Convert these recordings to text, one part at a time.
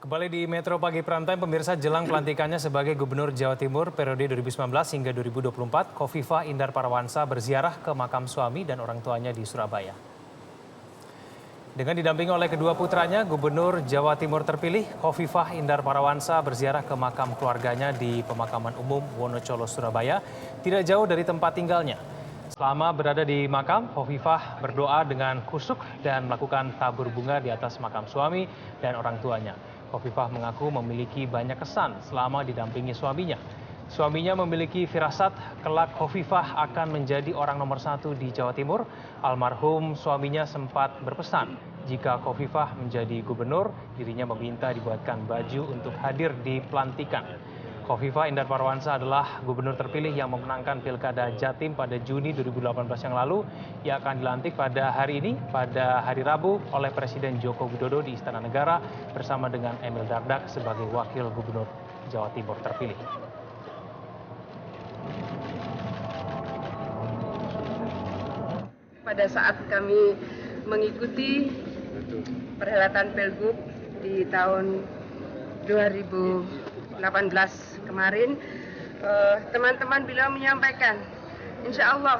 Kembali di Metro Pagi Prime Time, pemirsa, jelang pelantikannya sebagai Gubernur Jawa Timur periode 2019 hingga 2024, Khofifah Indar Parawansa berziarah ke makam suami dan orang tuanya di Surabaya. Dengan didampingi oleh kedua putranya, Gubernur Jawa Timur terpilih, Khofifah Indar Parawansa berziarah ke makam keluarganya di Pemakaman Umum Wonocolo, Surabaya, tidak jauh dari tempat tinggalnya. Selama berada di makam, Khofifah berdoa dengan khusyuk dan melakukan tabur bunga di atas makam suami dan orang tuanya. Khofifah mengaku memiliki banyak kesan selama didampingi suaminya. Suaminya memiliki firasat kelak Khofifah akan menjadi orang nomor satu di Jawa Timur. Almarhum suaminya sempat berpesan, jika Khofifah menjadi gubernur, dirinya meminta dibuatkan baju untuk hadir di pelantikan. Khofifah Indar Parawansa adalah gubernur terpilih yang memenangkan Pilkada Jatim pada Juni 2018 yang lalu. Ia akan dilantik pada hari ini, pada hari Rabu, oleh Presiden Joko Widodo di Istana Negara bersama dengan Emil Dardak sebagai Wakil Gubernur Jawa Timur terpilih. Pada saat kami mengikuti perhelatan Pilgub di tahun 2018 kemarin, teman-teman beliau menyampaikan, insya Allah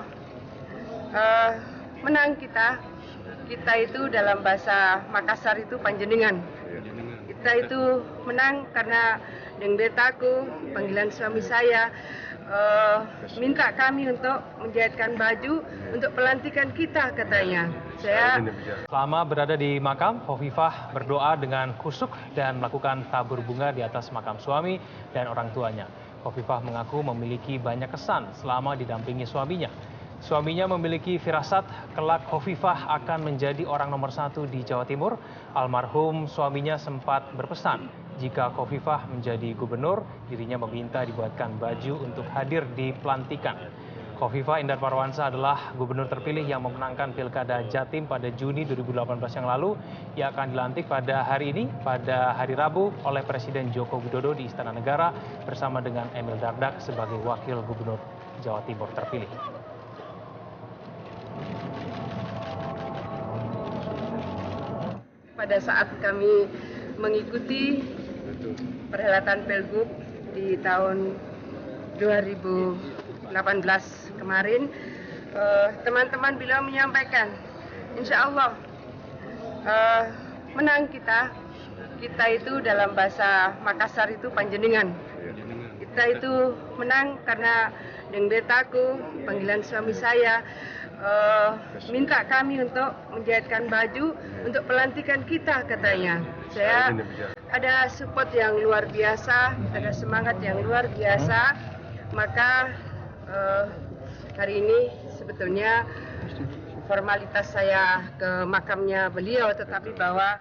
menang kita itu dalam bahasa Makassar itu panjenengan. Kita itu menang karena deng betaku, panggilan suami saya, minta kami untuk menjahitkan baju untuk pelantikan kita, katanya. Selama berada di makam, Khofifah berdoa dengan khusyuk dan melakukan tabur bunga di atas makam suami dan orang tuanya. Khofifah mengaku memiliki banyak kesan selama didampingi suaminya. Suaminya memiliki firasat kelak Khofifah akan menjadi orang nomor satu di Jawa Timur. Almarhum suaminya sempat berpesan, jika Khofifah menjadi gubernur, dirinya meminta dibuatkan baju untuk hadir di pelantikan. Khofifah Indar Parawansa adalah gubernur terpilih yang memenangkan Pilkada Jatim pada Juni 2018 yang lalu. Ia akan dilantik pada hari ini, pada hari Rabu, oleh Presiden Joko Widodo di Istana Negara bersama dengan Emil Dardak sebagai Wakil Gubernur Jawa Timur terpilih. Pada saat kami mengikuti perhelatan Pilgub di tahun 2018 kemarin, teman-teman beliau menyampaikan, insya Allah menang kita itu dalam bahasa Makassar itu panjenengan. Kita itu menang karena deng betaku, panggilan suami saya, minta kami untuk menjahitkan baju untuk pelantikan kita, katanya. Saya ada support yang luar biasa, ada semangat yang luar biasa, maka hari ini sebetulnya formalitas saya ke makamnya beliau, tetapi bahwa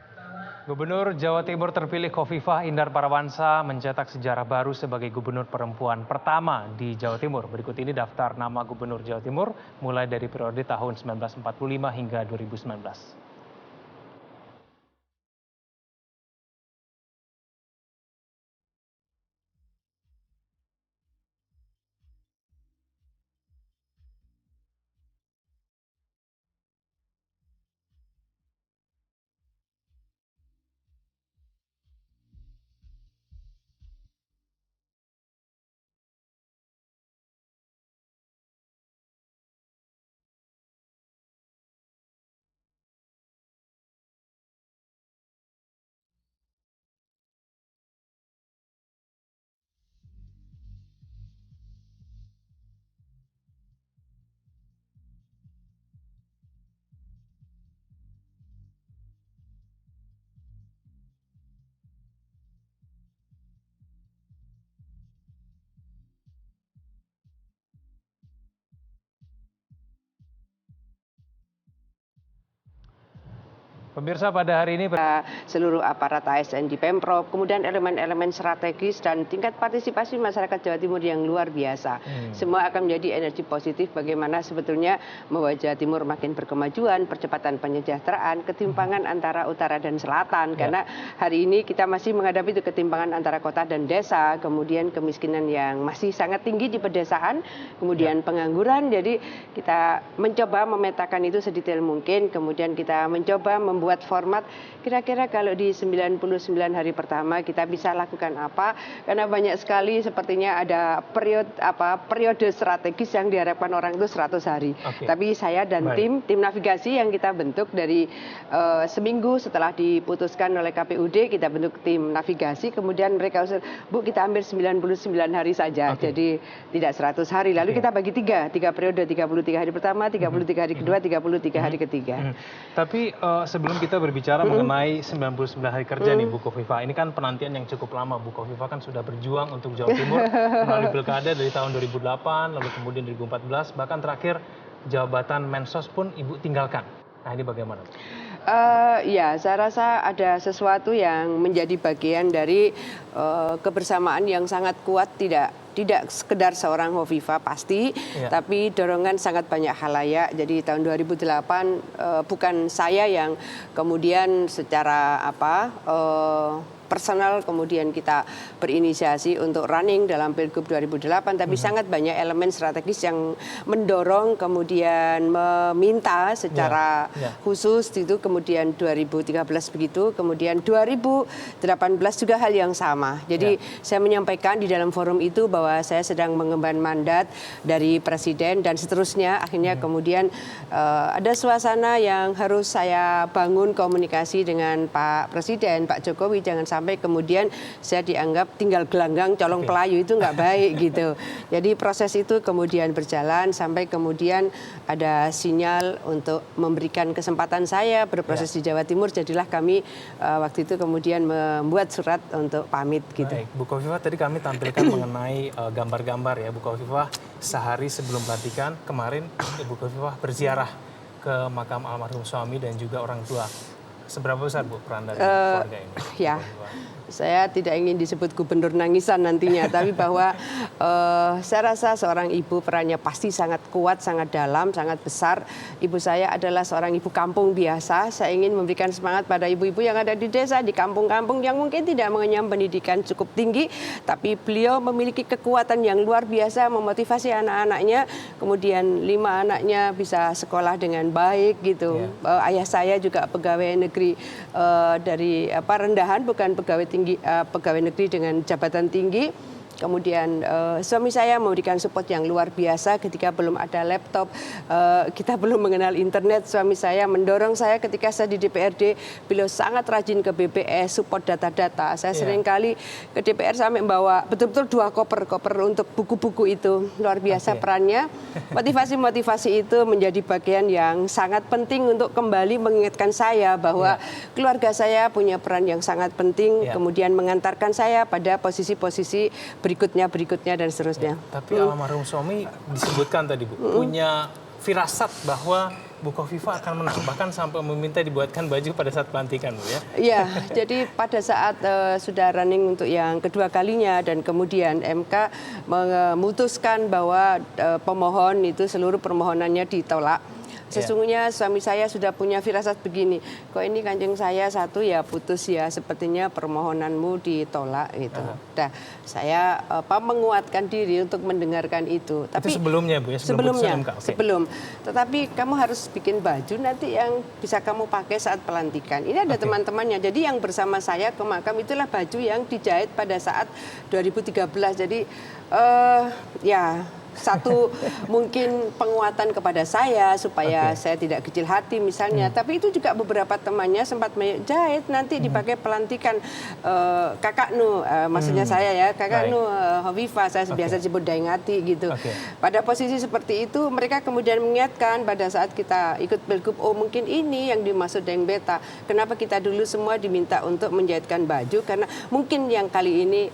Gubernur Jawa Timur terpilih Khofifah Indar Parawansa mencetak sejarah baru sebagai gubernur perempuan pertama di Jawa Timur. Berikut ini daftar nama gubernur Jawa Timur mulai dari periode tahun 1945 hingga 2019. Pemirsa, pada hari ini seluruh aparat ASN di Pemprov, kemudian elemen-elemen strategis dan tingkat partisipasi masyarakat Jawa Timur yang luar biasa. Semua akan menjadi energi positif bagaimana sebetulnya membawa Jawa Timur makin berkemajuan, percepatan penyejahteraan, ketimpangan antara utara dan selatan. Karena hari ini kita masih menghadapi itu ketimpangan antara kota dan desa, kemudian kemiskinan yang masih sangat tinggi di pedesaan, kemudian pengangguran. Jadi kita mencoba memetakan itu sedetail mungkin, kemudian kita mencoba membuat membuat format kira-kira kalau di 99 hari pertama kita bisa lakukan apa, karena banyak sekali sepertinya ada periode strategis yang diharapkan orang itu 100 hari. Tapi saya dan tim navigasi yang kita bentuk dari seminggu setelah diputuskan oleh KPUD, kita bentuk tim navigasi, kemudian mereka usul, Bu, kita ambil 99 hari saja, jadi tidak 100 hari. Lalu kita bagi tiga periode, 33 hari pertama, 33 hari kedua, 33 hari ketiga. Tapi sebelum kita berbicara mengenai 99 hari kerja nih Bu Kofifa, ini kan penantian yang cukup lama. Bu Kofifa kan sudah berjuang untuk Jawa Timur melalui pilkada dari tahun 2008, lalu kemudian 2014, bahkan terakhir jabatan Mensos pun Ibu tinggalkan. Nah, ini bagaimana? Ya, saya rasa ada sesuatu yang menjadi bagian dari kebersamaan yang sangat kuat, tidak sekedar seorang Hovifah pasti, tapi dorongan sangat banyak halayak. Jadi tahun 2008 bukan saya yang kemudian secara personal kemudian kita berinisiasi untuk running dalam Pilgub 2008, tapi sangat banyak elemen strategis yang mendorong kemudian meminta secara khusus itu, kemudian 2013 begitu, kemudian 2018 juga hal yang sama. Jadi saya menyampaikan di dalam forum itu bahwa saya sedang mengemban mandat dari Presiden dan seterusnya. Akhirnya kemudian ada suasana yang harus saya bangun komunikasi dengan Pak Presiden, Pak Jokowi, jangan sampai kemudian saya dianggap tinggal gelanggang colong pelayu, itu nggak baik gitu. Jadi proses itu kemudian berjalan sampai kemudian ada sinyal untuk memberikan kesempatan saya berproses di Jawa Timur. Jadilah kami waktu itu kemudian membuat surat untuk pamit gitu. Baik, Bu Kofifa, tadi kami tampilkan mengenai gambar-gambar ya Bu Kofifa sehari sebelum pelantikan kemarin. Bu Kofifa berziarah ke makam almarhum suami dan juga orang tua. Seberapa besar Bu peran dari keluarga ini? Ya, saya tidak ingin disebut gubernur nangisan nantinya, tapi bahwa saya rasa seorang ibu perannya pasti sangat kuat, sangat dalam, sangat besar. Ibu saya adalah seorang ibu kampung biasa. Saya ingin memberikan semangat pada ibu-ibu yang ada di desa, di kampung-kampung yang mungkin tidak mengenyam pendidikan cukup tinggi, tapi beliau memiliki kekuatan yang luar biasa memotivasi anak-anaknya. Kemudian 5 anaknya bisa sekolah dengan baik gitu. Ayah saya juga pegawai negeri dari rendahan, bukan pegawai tinggi, pegawai negeri dengan jabatan tinggi. Kemudian suami saya memberikan support yang luar biasa ketika belum ada laptop, kita belum mengenal internet. Suami saya mendorong saya ketika saya di DPRD, beliau sangat rajin ke BPS, support data-data. Saya seringkali ke DPR sampai membawa betul-betul 2 koper untuk buku-buku itu. Luar biasa perannya. Motivasi-motivasi itu menjadi bagian yang sangat penting untuk kembali mengingatkan saya bahwa keluarga saya punya peran yang sangat penting, kemudian mengantarkan saya pada posisi-posisi berikutnya dan seterusnya. Tapi almarhum suami disebutkan tadi Bu, punya firasat bahwa Bu Kofifa akan menang, bahkan sampai meminta dibuatkan baju pada saat pelantikan Bu ya. Iya, jadi pada saat sudah running untuk yang kedua kalinya dan kemudian MK memutuskan bahwa pemohon itu seluruh permohonannya ditolak. Sesungguhnya suami saya sudah punya firasat begini, kok ini kanjeng saya satu ya putus ya, sepertinya permohonanmu ditolak gitu. Nah, saya menguatkan diri untuk mendengarkan itu. Tapi itu sebelumnya Bu ya, sebelum. Tetapi kamu harus bikin baju nanti yang bisa kamu pakai saat pelantikan. Ini ada teman-temannya. Jadi yang bersama saya ke makam itulah baju yang dijahit pada saat 2013. Jadi satu mungkin penguatan kepada saya supaya saya tidak kecil hati misalnya, tapi itu juga beberapa temannya sempat menjahit nanti dipakai pelantikan kakak Nu, maksudnya saya ya, kakak Nu Hovifah, saya biasa sebut Daengati gitu. Pada posisi seperti itu mereka kemudian mengingatkan pada saat kita ikut Pilgub, oh mungkin ini yang dimaksud Daeng Beta, kenapa kita dulu semua diminta untuk menjahitkan baju, karena mungkin yang kali ini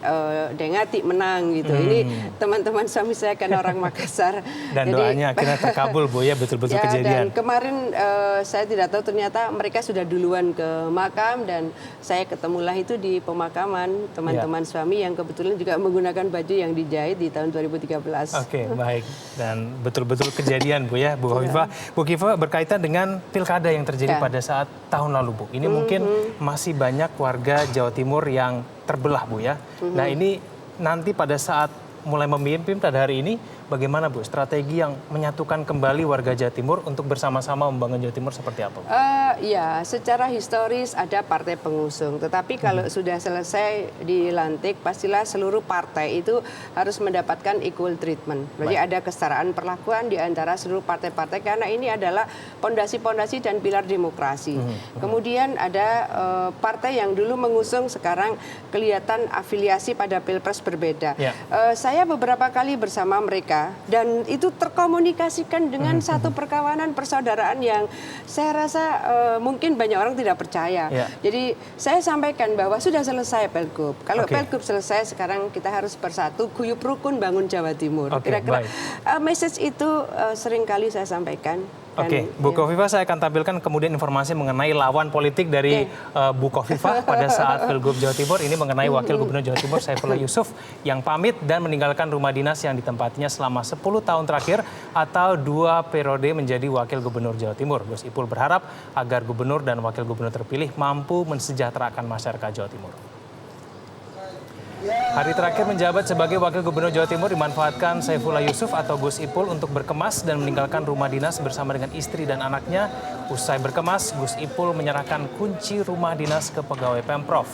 Daengati menang gitu. Ini teman-teman suami saya kan orang Makassar. Dan doanya akhirnya terkabul Bu ya, betul-betul kejadian. Dan kemarin saya tidak tahu, ternyata mereka sudah duluan ke makam dan saya ketemulah itu di pemakaman teman-teman suami yang kebetulan juga menggunakan baju yang dijahit di tahun 2013. Oke, baik. Dan betul-betul kejadian Bu ya, Bu Hovifah. Bu Hovifah, berkaitan dengan pilkada yang terjadi pada saat tahun lalu Bu. Ini mungkin masih banyak warga Jawa Timur yang terbelah Bu ya. Nah ini nanti pada saat mulai memimpin pada hari ini, bagaimana Bu strategi yang menyatukan kembali warga Jawa Timur untuk bersama-sama membangun Jawa Timur seperti apa? Ya, secara historis ada partai pengusung, tetapi kalau sudah selesai dilantik, pastilah seluruh partai itu harus mendapatkan equal treatment. Jadi ada kesetaraan perlakuan di antara seluruh partai-partai karena ini adalah pondasi-pondasi dan pilar demokrasi. Kemudian ada partai yang dulu mengusung sekarang kelihatan afiliasi pada pilpres berbeda. Saya beberapa kali bersama mereka dan itu terkomunikasikan dengan satu perkawanan persaudaraan yang saya rasa mungkin banyak orang tidak percaya. Jadi saya sampaikan bahwa sudah selesai Pelgub. Kalau Pelgub selesai, sekarang kita harus bersatu, guyup rukun bangun Jawa Timur. Kira-kira message itu sering kali saya sampaikan. Oke, Bu Khofifah, saya akan tampilkan kemudian informasi mengenai lawan politik dari Bu Khofifah pada saat Pilgub Jawa Timur. Ini mengenai Wakil Gubernur Jawa Timur Saifullah Yusuf yang pamit dan meninggalkan rumah dinas yang ditempatinya selama 10 tahun terakhir atau 2 periode menjadi Wakil Gubernur Jawa Timur. Gus Ipul berharap agar Gubernur dan Wakil Gubernur terpilih mampu mensejahterakan masyarakat Jawa Timur. Hari terakhir menjabat sebagai Wakil Gubernur Jawa Timur dimanfaatkan Saifullah Yusuf atau Gus Ipul untuk berkemas dan meninggalkan rumah dinas bersama dengan istri dan anaknya. Usai berkemas, Gus Ipul menyerahkan kunci rumah dinas ke pegawai Pemprov.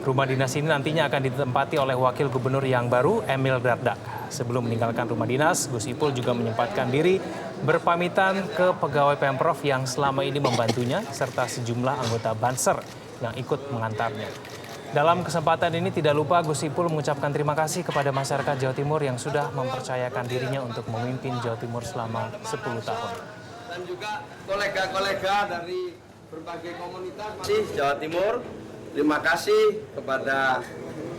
Rumah dinas ini nantinya akan ditempati oleh Wakil Gubernur yang baru, Emil Dardak. Sebelum meninggalkan rumah dinas, Gus Ipul juga menyempatkan diri berpamitan ke pegawai Pemprov yang selama ini membantunya, serta sejumlah anggota Banser yang ikut mengantarnya. Dalam kesempatan ini tidak lupa Gus Ipul mengucapkan terima kasih kepada masyarakat Jawa Timur yang sudah mempercayakan dirinya untuk memimpin Jawa Timur selama 10 tahun. Dan juga kolega-kolega dari berbagai komunitas Jawa Timur, terima kasih kepada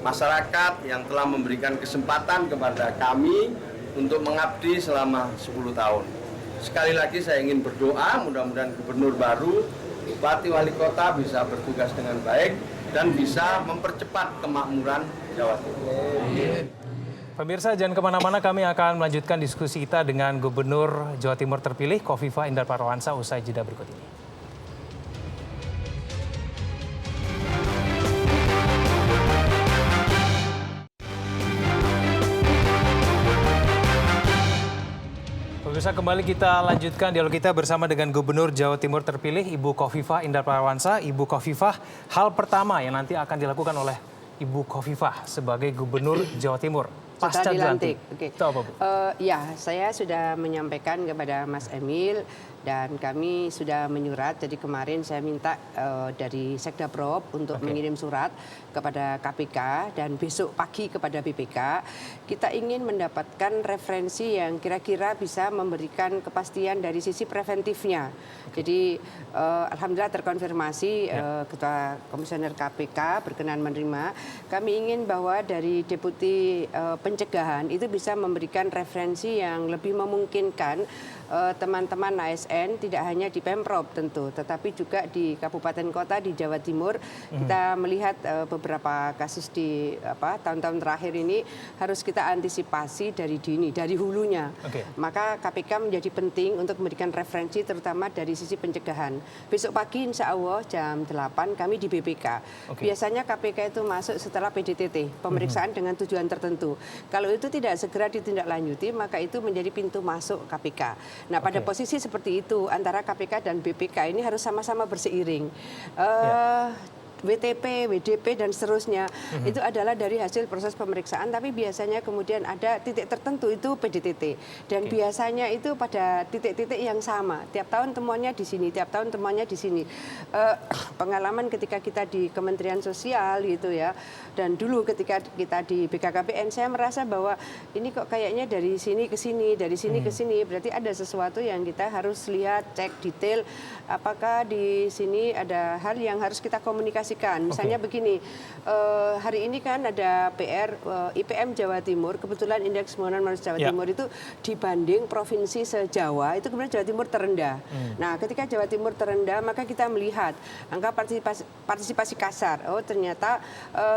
masyarakat yang telah memberikan kesempatan kepada kami untuk mengabdi selama 10 tahun. Sekali lagi saya ingin berdoa mudah-mudahan gubernur baru, bupati, wali kota bisa bertugas dengan baik dan bisa mempercepat kemakmuran Jawa Timur. Pemirsa, jangan kemana-mana, kami akan melanjutkan diskusi kita dengan Gubernur Jawa Timur terpilih Khofifah Indar Parawansa usai jeda berikut ini. Pemirsa, kembali kita lanjutkan dialog kita bersama dengan Gubernur Jawa Timur terpilih Ibu Khofifah Indar Parawansa. Ibu Khofifah, hal pertama yang nanti akan dilakukan oleh Ibu Khofifah sebagai Gubernur Jawa Timur pasca dilantik. Itu apa, Bu? Ya, saya sudah menyampaikan kepada Mas Emil dan kami sudah menyurat. Jadi kemarin saya minta dari Sekda Prop untuk mengirim surat kepada KPK dan besok pagi kepada BPK. Kita ingin mendapatkan referensi yang kira-kira bisa memberikan kepastian dari sisi preventifnya. Jadi alhamdulillah terkonfirmasi Ketua Komisioner KPK berkenan menerima. Kami ingin bahwa dari Deputi Pencegahan itu bisa memberikan referensi yang lebih memungkinkan teman-teman ASN tidak hanya di Pemprov tentu, tetapi juga di kabupaten kota di Jawa Timur. Kita melihat beberapa kasus di tahun-tahun terakhir ini harus kita antisipasi dari dini, dari hulunya. Maka KPK menjadi penting untuk memberikan referensi terutama dari sisi pencegahan. Besok pagi insya Allah jam 8 kami di BPK. Biasanya KPK itu masuk setelah PDTT, pemeriksaan dengan tujuan tertentu. Kalau itu tidak segera ditindaklanjuti, maka itu menjadi pintu masuk KPK. Nah, pada posisi seperti itu antara KPK dan BPK ini harus sama-sama berseiring. WTP, WDP dan seterusnya itu adalah dari hasil proses pemeriksaan, tapi biasanya kemudian ada titik tertentu itu PDTT dan biasanya itu pada titik-titik yang sama. Tiap tahun temuannya di sini, tiap tahun temuannya di sini. Pengalaman ketika kita di Kementerian Sosial gitu ya, dan dulu ketika kita di BKKBN saya merasa bahwa ini kok kayaknya dari sini ke sini, dari sini ke sini, berarti ada sesuatu yang kita harus lihat, cek detail apakah di sini ada hal yang harus kita komunikasikan. Misalnya begini, hari ini kan ada PR IPM Jawa Timur, kebetulan indeks pembangunan manusia Jawa Timur itu dibanding provinsi se-Jawa, itu kemudian Jawa Timur terendah. Nah, ketika Jawa Timur terendah, maka kita melihat angka partisipasi kasar. Oh, ternyata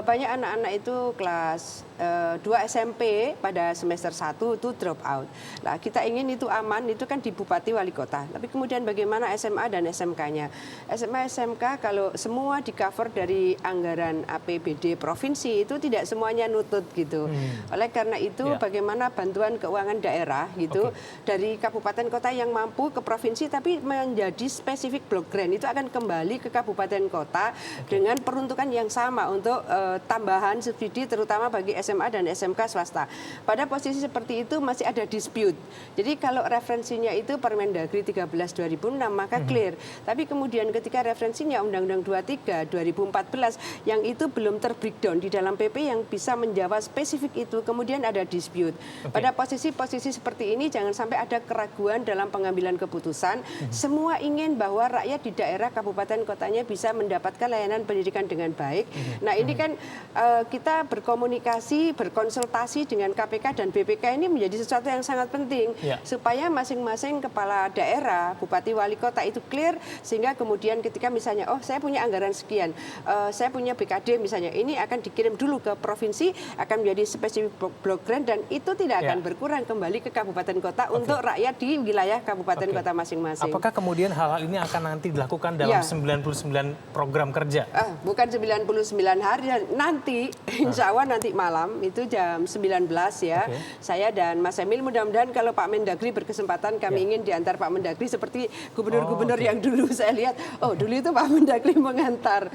banyak anak-anak itu kelas 2 SMP pada semester 1 itu drop out. Nah, kita ingin itu aman, itu kan di Bupati Wali Kota. Tapi kemudian bagaimana SMA dan SMK-nya? SMA SMK kalau semua di cover dari anggaran APBD provinsi itu tidak semuanya nutut gitu. Oleh karena itu bagaimana bantuan keuangan daerah gitu dari kabupaten kota yang mampu ke provinsi tapi menjadi spesifik block grant itu akan kembali ke kabupaten kota dengan peruntukan yang sama untuk tambahan subsidi terutama bagi SMA dan SMK swasta. Pada posisi seperti itu masih ada dispute. Jadi kalau referensinya itu Permendagri 13/2006 maka clear. Tapi kemudian ketika referensinya Undang-Undang 23 2014 yang itu belum terbreakdown di dalam PP yang bisa menjawab spesifik itu, kemudian ada dispute. Pada posisi-posisi seperti ini jangan sampai ada keraguan dalam pengambilan keputusan. Semua ingin bahwa rakyat di daerah kabupaten kotanya bisa mendapatkan layanan pendidikan dengan baik. Nah, ini kan kita berkomunikasi, berkonsultasi dengan KPK dan BPK ini menjadi sesuatu yang sangat penting supaya masing-masing kepala daerah, bupati, wali kota itu clear sehingga kemudian ketika misalnya saya punya anggaran sekian, saya punya BKD misalnya, ini akan dikirim dulu ke provinsi, akan menjadi spesifik block grant dan itu tidak akan berkurang kembali ke kabupaten kota untuk rakyat di wilayah kabupaten kota masing-masing. Apakah kemudian hal ini akan nanti dilakukan dalam 99 program kerja? Bukan 99 hari, nanti insya Allah nanti malam itu jam 19 ya. Saya dan Mas Emil mudah-mudahan kalau Pak Mendagri berkesempatan kami ingin diantar Pak Mendagri seperti gubernur-gubernur yang dulu saya lihat, dulu itu Pak Mendagri mengantar.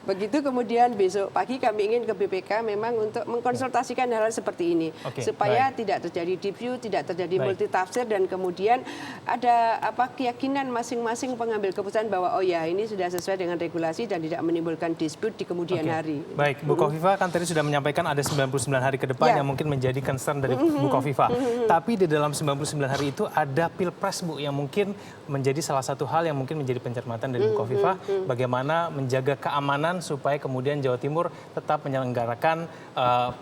Begitu kemudian besok pagi kami ingin ke BPK memang untuk mengkonsultasikan hal-hal seperti ini supaya tidak terjadi dispute, tidak terjadi multitafsir dan kemudian ada keyakinan masing-masing pengambil keputusan bahwa ini sudah sesuai dengan regulasi dan tidak menimbulkan dispute di kemudian hari. Baik, Bu Kofifa kan tadi sudah menyampaikan ada 99 hari ke depan yang mungkin menjadi concern dari Bu Kofifa. Tapi di dalam 99 hari itu ada Pilpres, Bu, yang mungkin menjadi salah satu hal yang mungkin menjadi pencermatan dari Bu Kofifa. Bagaimana menjaga keamanan supaya kemudian Jawa Timur tetap menyelenggarakan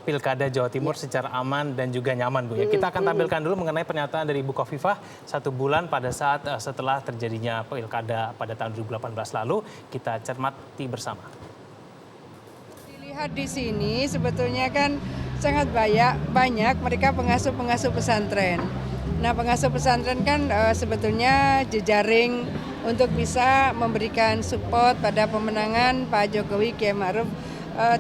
Pilkada Jawa Timur secara aman dan juga nyaman, Bu. Kita akan tampilkan dulu mengenai pernyataan dari Bu Kofifa 1 bulan pada saat setelah terjadinya Pilkada pada tahun 2018 lalu. Kita cermati bersama. Dilihat di sini sebetulnya kan sangat banyak mereka pengasuh-pengasuh pesantren. Nah, pengasuh pesantren kan sebetulnya jejaring untuk bisa memberikan support pada pemenangan Pak Jokowi Kiai Ma'ruf,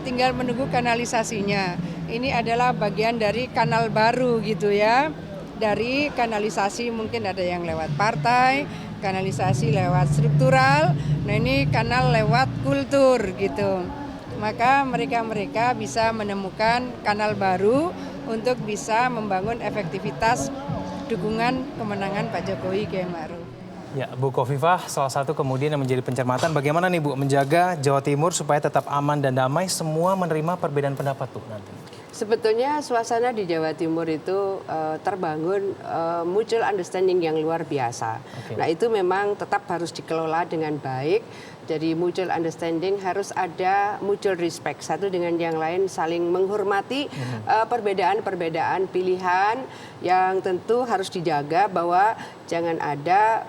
tinggal menunggu kanalisasinya. Ini adalah bagian dari kanal baru gitu ya. Dari kanalisasi mungkin ada yang lewat partai, kanalisasi lewat struktural, nah ini kanal lewat kultur gitu. Maka mereka bisa menemukan kanal baru untuk bisa membangun efektivitas dukungan kemenangan Pak Jokowi Kiai Ma'ruf. Ya, Bu Kofifa, salah satu kemudian yang menjadi pencermatan bagaimana nih Bu menjaga Jawa Timur supaya tetap aman dan damai, semua menerima perbedaan pendapat tuh nanti. Sebetulnya suasana di Jawa Timur itu terbangun mutual understanding yang luar biasa. Nah, itu memang tetap harus dikelola dengan baik. Jadi mutual understanding harus ada mutual respect. Satu dengan yang lain saling menghormati perbedaan-perbedaan pilihan yang tentu harus dijaga bahwa jangan ada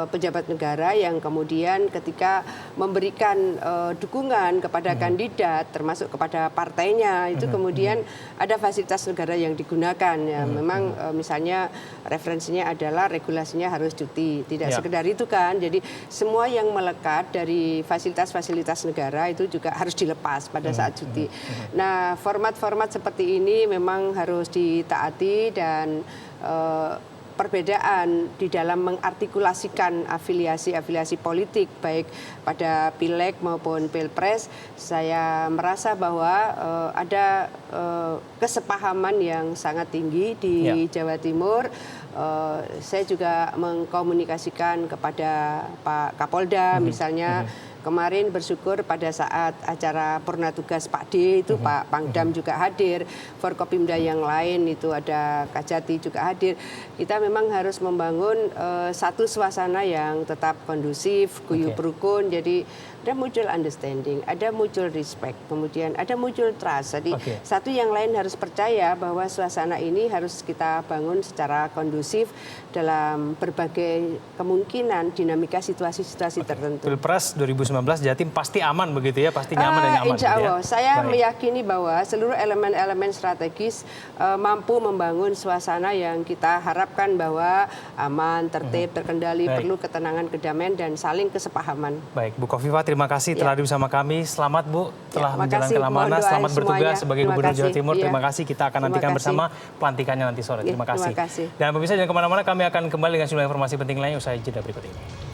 pejabat negara yang kemudian ketika memberikan dukungan kepada kandidat termasuk kepada partainya itu kemudian ada fasilitas negara yang digunakan ya. Memang misalnya referensinya adalah regulasinya harus cuti. Tidak sekedar itu kan. Jadi semua yang melekat dari fasilitas-fasilitas negara itu juga harus dilepas pada saat cuti. Nah, format-format seperti ini memang harus ditaati dan perbedaan di dalam mengartikulasikan afiliasi-afiliasi politik baik pada pileg maupun pilpres, saya merasa bahwa ada kesepahaman yang sangat tinggi di Jawa Timur. Saya juga mengkomunikasikan kepada Pak Kapolda misalnya. Kemarin bersyukur pada saat acara purna tugas Pak D itu Pak Pangdam juga hadir, Forkopimda yang lain itu ada Kajati juga hadir. Kita memang harus membangun satu suasana yang tetap kondusif, guyub rukun. Jadi ada mutual understanding, ada mutual respect, kemudian ada mutual trust. Jadi satu yang lain harus percaya bahwa suasana ini harus kita bangun secara kondusif. kondusif dalam berbagai kemungkinan dinamika situasi-situasi tertentu. Pilpres 2019 Jatim pasti aman begitu ya, pasti nyaman dan nyaman. Insya Allah, gitu ya? saya Baik. meyakini bahwa seluruh elemen-elemen strategis mampu membangun suasana yang kita harapkan bahwa aman, tertib, terkendali, Baik. perlu ketenangan, kedamaian, dan saling kesepahaman. Baik, Bu Kofifa, terima kasih telah hadir bersama kami. Selamat Bu, telah makasih. menjalankan Mohon amanah. doa Selamat bertugas semuanya. sebagai Terima Gubernur Jawa kasih. Timur. Iya. Terima kasih. Kita akan Terima nantikan kasih. bersama pelantikannya nanti sore. Iya, Terima kasih. terima kasih. Dan pemirsa jangan kemana-mana, kami akan kembali dengan sejumlah informasi penting lainnya usai jeda berikut ini.